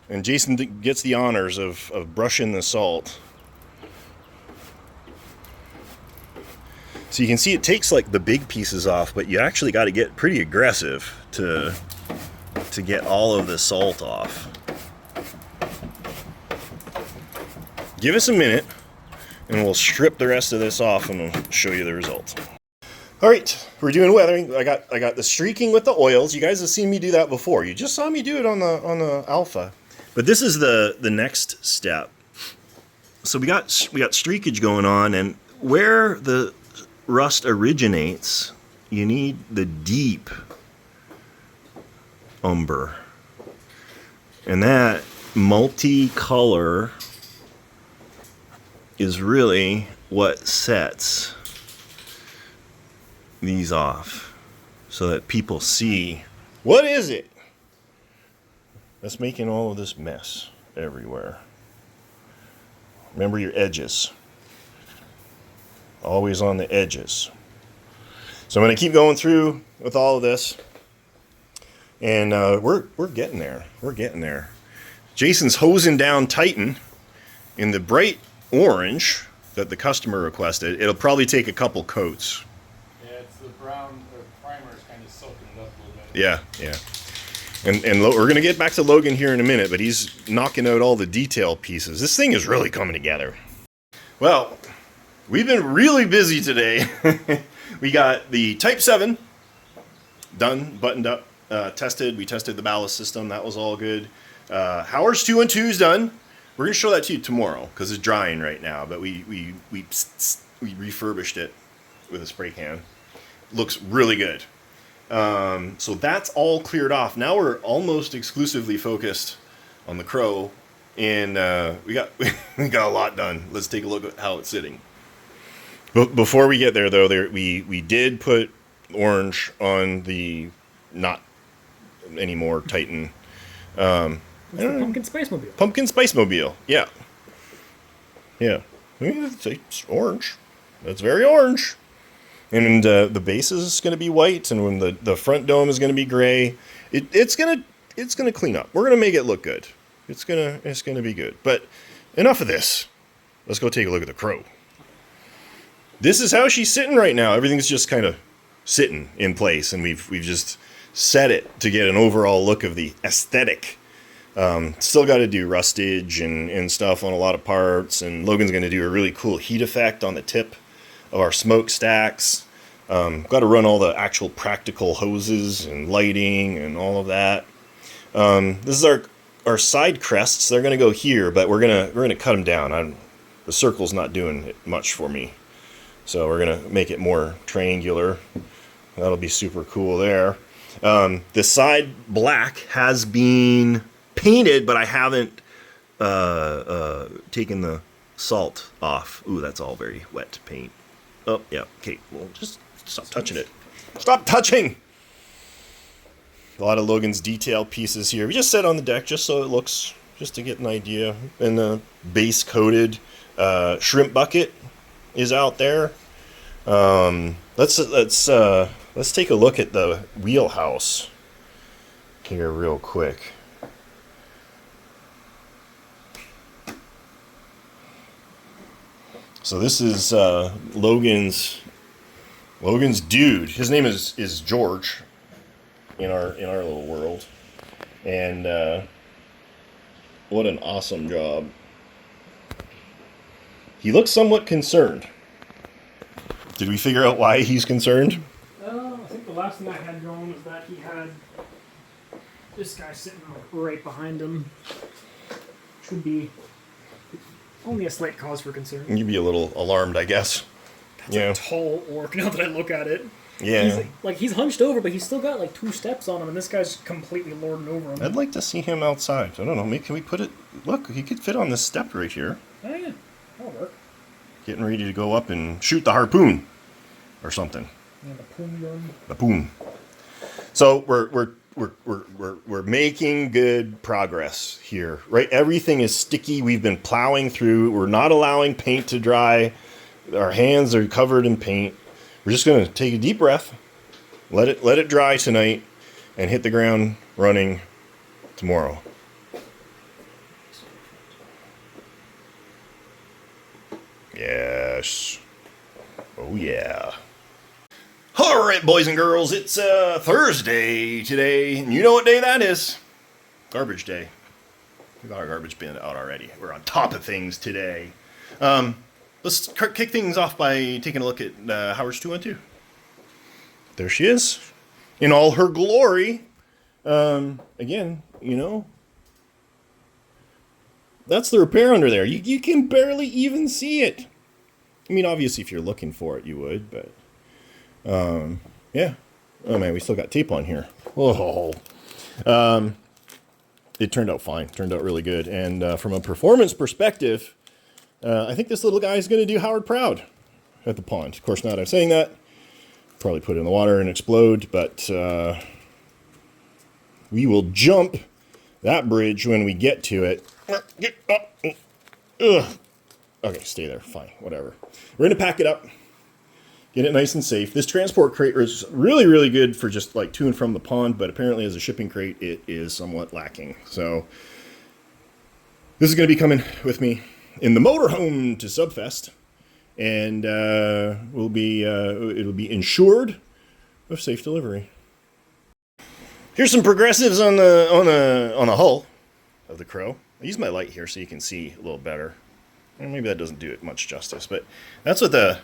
and Jason gets the honors of brushing the salt. So you can see it takes like the big pieces off, but you actually got to get pretty aggressive to get all of the salt off. Give us a minute and we'll strip the rest of this off and we'll show you the results. All right, we're doing weathering. I got the streaking with the oils. You guys have seen me do that before. You just saw me do it on the Alfa. But this is the next step. So we got streakage going on, and where the rust originates, you need the deep umber. And that multicolor is really what sets these off so that people see what is it that's making all of this mess everywhere. Remember your edges. Always on the edges. So I'm going to keep going through with all of this. And we're getting there. We're getting there. Jason's hosing down Titan in the bright orange that the customer requested. It'll probably take a couple coats.
Yeah, it's the brown, the primer is kind of soaking it up a little bit.
Yeah, yeah. And we're going to get back to Logan here in a minute, but he's knocking out all the detail pieces. This thing is really coming together. Well, we've been really busy today. We got the Type 7 done, buttoned up, tested. We tested the ballast system. That was all good. Howard's 2 and 2 is done. We're going to show that to you tomorrow because it's drying right now, but we refurbished it with a spray can. Looks really good. So that's all cleared off. Now we're almost exclusively focused on the Crow, and we got a lot done. Let's take a look at how it's sitting. But before we get there, though, we did put orange on the not anymore Titan.
It's the Pumpkin Spice Mobile.
Pumpkin Spice Mobile, yeah. Yeah. It's orange. That's very orange. And the base is going to be white, and when the front dome is going to be gray. It's gonna clean up. We're gonna make it look good. It's gonna be good. But enough of this. Let's go take a look at the Crow. This is how she's sitting right now. Everything's just kind of sitting in place, and we've just set it to get an overall look of the aesthetic. Still got to do rustage and stuff on a lot of parts, and Logan's going to do a really cool heat effect on the tip of our smokestacks. Got to run all the actual practical hoses and lighting and all of that. This is our side crests. They're going to go here, but we're gonna cut them down. The circle's not doing it much for me, so we're gonna make it more triangular. That'll be super cool there. The side black has been painted, but I haven't taken the salt off. Ooh, that's all very wet paint. Oh, yeah. Okay, well, just stop touching it. Stop touching! A lot of Logan's detail pieces here. We just set on the deck just so it looks, just to get an idea. And the base coated shrimp bucket is out there. Let's take a look at the wheelhouse here real quick. So this is Logan's dude. His name is George in our little world, and what an awesome job. He looks somewhat concerned. Did we figure out why he's concerned?
I think the last thing I had going was that he had this guy sitting right behind him. Should be only a slight cause for concern.
You'd be a little alarmed, I guess.
That's a tall orc now that I look at it.
Yeah.
He's hunched over, but he's still got like 2 steps on him, and this guy's completely lording over him.
I'd like to see him outside. I don't know. Maybe can we put it? Look, he could fit on this step right here.
Oh yeah, that'll work.
Getting ready to go up and shoot the harpoon, or something.
Yeah, the poon gun.
The poon. So we're making good progress here, right? Everything is sticky. We've been plowing through. We're not allowing paint to dry. Our hands are covered in paint. We're just going to take a deep breath, let it dry tonight, and hit the ground running tomorrow. Yes. Oh yeah. All right, boys and girls, it's Thursday today, and you know what day that is? Garbage day. We got our garbage bin out already. We're on top of things today. Let's kick things off by taking a look at Howard's 212. There she is, in all her glory. Again, you know, that's the repair under there. You can barely even see it. I mean, obviously, if you're looking for it, you would, but yeah. Oh man, we still got tape on here. Oh, it turned out fine. Turned out really good. And from a performance perspective, I think this little guy is going to do Howard proud at the pond. Of course, now that I'm saying that, probably put it in the water and explode, but we will jump that bridge when we get to it. Ugh. Okay, stay there. Fine, whatever. We're going to pack it up, get it nice and safe. This transport crate is really, really good for just like to and from the pond, but apparently as a shipping crate, it is somewhat lacking. So this is going to be coming with me in the motorhome to Subfest, and it'll be insured with safe delivery. Here's some progressives on the hull of the Crow. I use my light here so you can see a little better. And maybe that doesn't do it much justice, but that's what the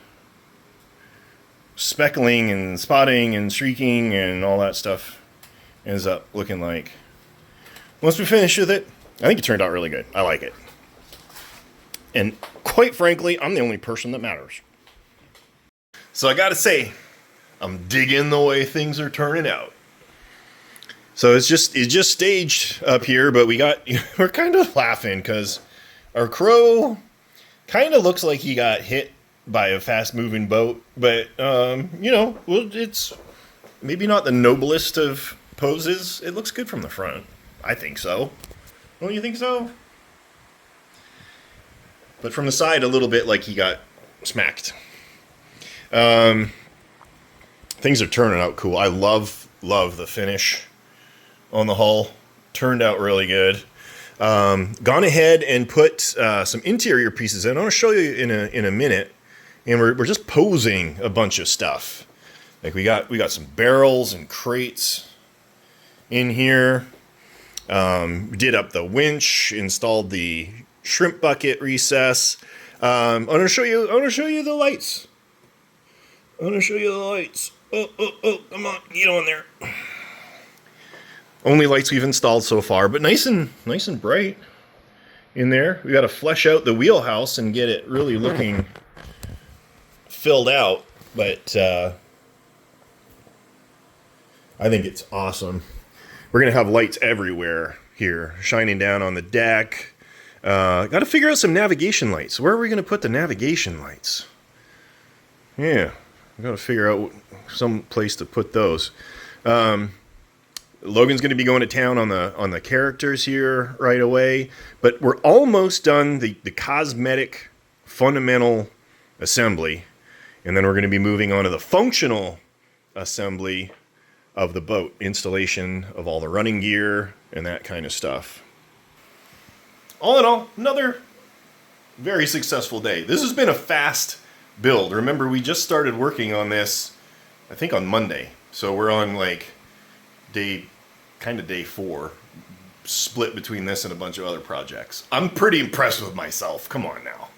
speckling and spotting and streaking and all that stuff ends up looking like. Once we finish with it, I think it turned out really good. I like it. And quite frankly, I'm the only person that matters. So I gotta say, I'm digging the way things are turning out. So it's just staged up here, but we're kind of laughing because our Crow kind of looks like he got hit by a fast-moving boat, but you know, well, it's maybe not the noblest of poses. It looks good from the front. I think so. Don't you think so? But from the side, a little bit like he got smacked. Things are turning out cool. I love the finish on the hull. Turned out really good. Gone ahead and put some interior pieces in. I want to show you in a minute. And we're just posing a bunch of stuff. Like we got some barrels and crates in here. We did up the winch, installed the shrimp bucket recess. I want to show you the lights. Oh, come on, get on there. Only lights we've installed so far, but nice and bright in there. We got to flesh out the wheelhouse and get it really looking filled out, but I think it's awesome. We're gonna have lights everywhere here, shining down on the deck. Got to figure out some navigation lights. Where are we gonna put the navigation lights? Yeah, we got to figure out some place to put those. Logan's going to be going to town on the characters here right away, but we're almost done the cosmetic fundamental assembly, and then we're going to be moving on to the functional assembly of the boat, installation of all the running gear and that kind of stuff. All in all, another very successful day. This has been a fast build. Remember, we just started working on this, I think on Monday, so we're on like day 4, split between this and a bunch of other projects. I'm pretty impressed with myself. Come on now.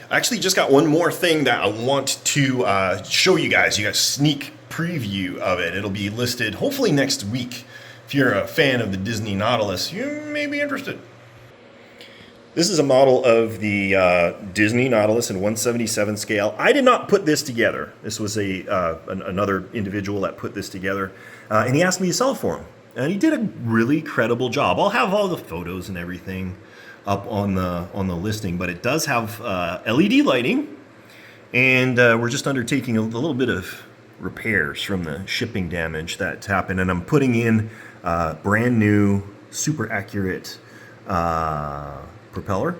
I actually just got one more thing that I want to show you guys. You got a sneak preview of it. It'll be listed hopefully next week. If you're a fan of the Disney Nautilus, you may be interested. This is a model of the Disney Nautilus in 1/77 scale. I did not put this together. This was another individual that put this together, and he asked me to sell it for him. And he did a really credible job. I'll have all the photos and everything up on the listing, but it does have LED lighting, and we're just undertaking a little bit of repairs from the shipping damage that happened, and I'm putting in brand new, super accurate propeller.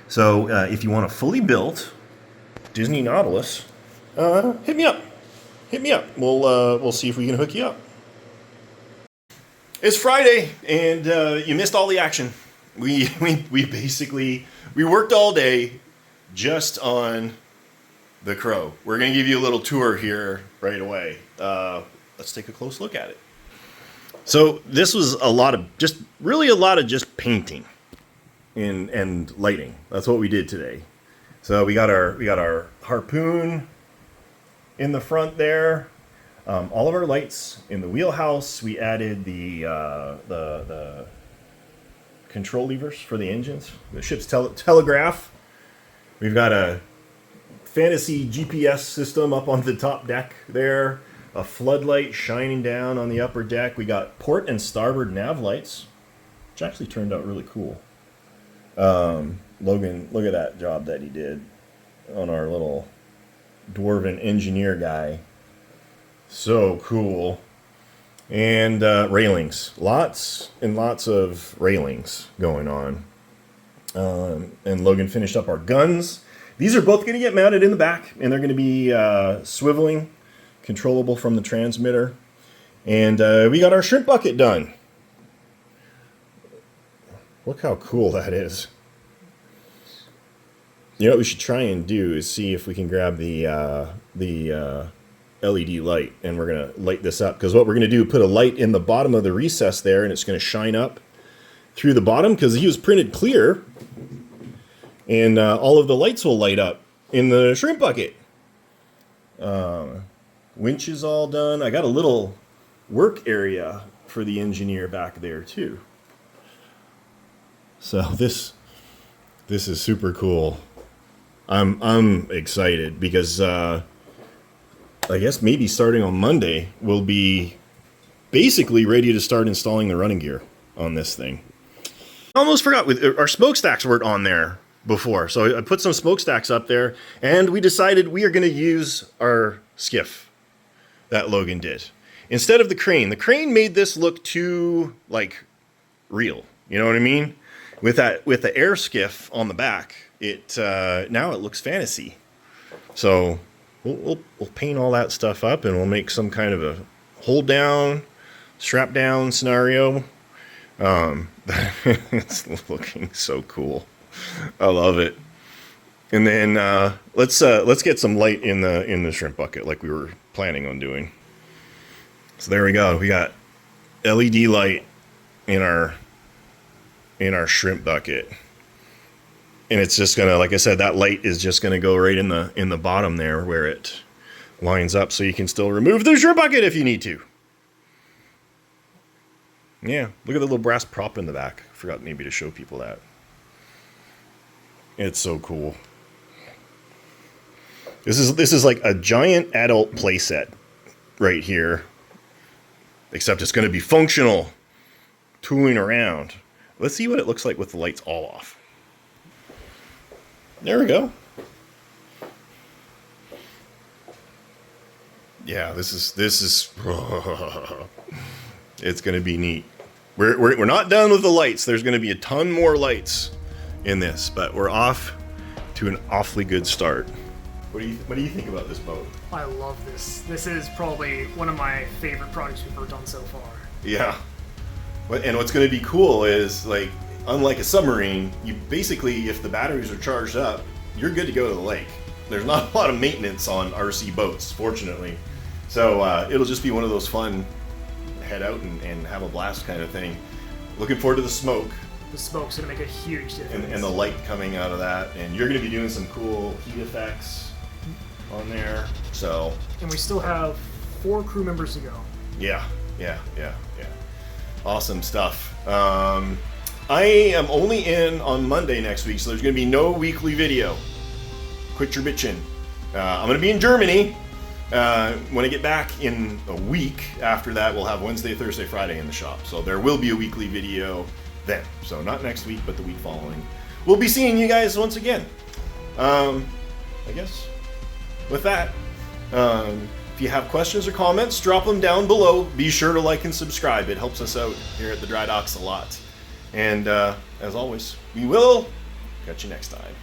So if you want a fully built Disney Nautilus, hit me up. We'll see if we can hook you up. It's Friday, and you missed all the action. We basically worked all day just on the Crow. We're going to give you a little tour here right away. Let's take a close look at it. So this was a lot of just painting and lighting. That's what we did today. So we got our harpoon in the front there. All of our lights in the wheelhouse. We added the control levers for the engines. The ship's telegraph. We've got a fantasy GPS system up on the top deck there. A floodlight shining down on the upper deck. We got port and starboard nav lights, which actually turned out really cool. Logan, look at that job that he did on our little dwarven engineer guy. So cool. And railings. Lots and lots of railings going on. And Logan finished up our guns. These are both going to get mounted in the back, and they're going to be swiveling, controllable from the transmitter. And we got our shrimp bucket done. Look how cool that is. You know what we should try and do is see if we can grab the LED light, and we're going to light this up. Because what we're going to do, put a light in the bottom of the recess there, and it's going to shine up through the bottom, because he was printed clear. And all of the lights will light up in the shrimp bucket. Winch is all done. I got a little work area for the engineer back there too. So this is super cool. I'm excited because I guess maybe starting on Monday we'll be basically ready to start installing the running gear on this thing. I almost forgot, our smokestacks weren't on there before, so I put some smokestacks up there, and we decided we are going to use our skiff that Logan did instead of the crane. The crane made this look too like real, you know what I mean? With the air skiff on the back, it now it looks fantasy. So we'll paint all that stuff up, and we'll make some kind of a hold down, strap down scenario. It's looking so cool. I love it. And then let's get some light in the shrimp bucket like we were planning on doing. So there we go. We got LED light in our shrimp bucket. And it's just gonna, like I said, that light is just gonna go right in the bottom there where it lines up, so you can still remove the shrimp bucket if you need to. Yeah, look at the little brass prop in the back. Forgot maybe to show people that. It's so cool. This is like a giant adult playset right here. Except it's going to be functional, tooling around. Let's see what it looks like with the lights all off. There we go. Yeah, this is it's going to be neat. We're not done with the lights. There's going to be a ton more lights in this, but we're off to an awfully good start. What do you think about this boat?
I love this. This is probably one of my favorite projects we've ever done so far.
Yeah. And what's going to be cool is, like, unlike a submarine, you basically, if the batteries are charged up, you're good to go to the lake. There's not a lot of maintenance on RC boats, fortunately. So it'll just be one of those fun head out and have a blast kind of thing. Looking forward to the smoke.
The smoke's going to make a huge difference.
And the light coming out of that. And you're going to be doing some cool heat effects on there. So.
And we still have 4 crew members to go.
Yeah. Awesome stuff. I am only in on Monday next week, so there's going to be no weekly video. Quit your bitching. I'm going to be in Germany. When I get back in a week after that, we'll have Wednesday, Thursday, Friday in the shop. So there will be a weekly video then. So not next week, but the week following. We'll be seeing you guys once again. I guess with that, if you have questions or comments, drop them down below. Be sure to like and subscribe. It helps us out here at the Dry Docks a lot. And as always, we will catch you next time.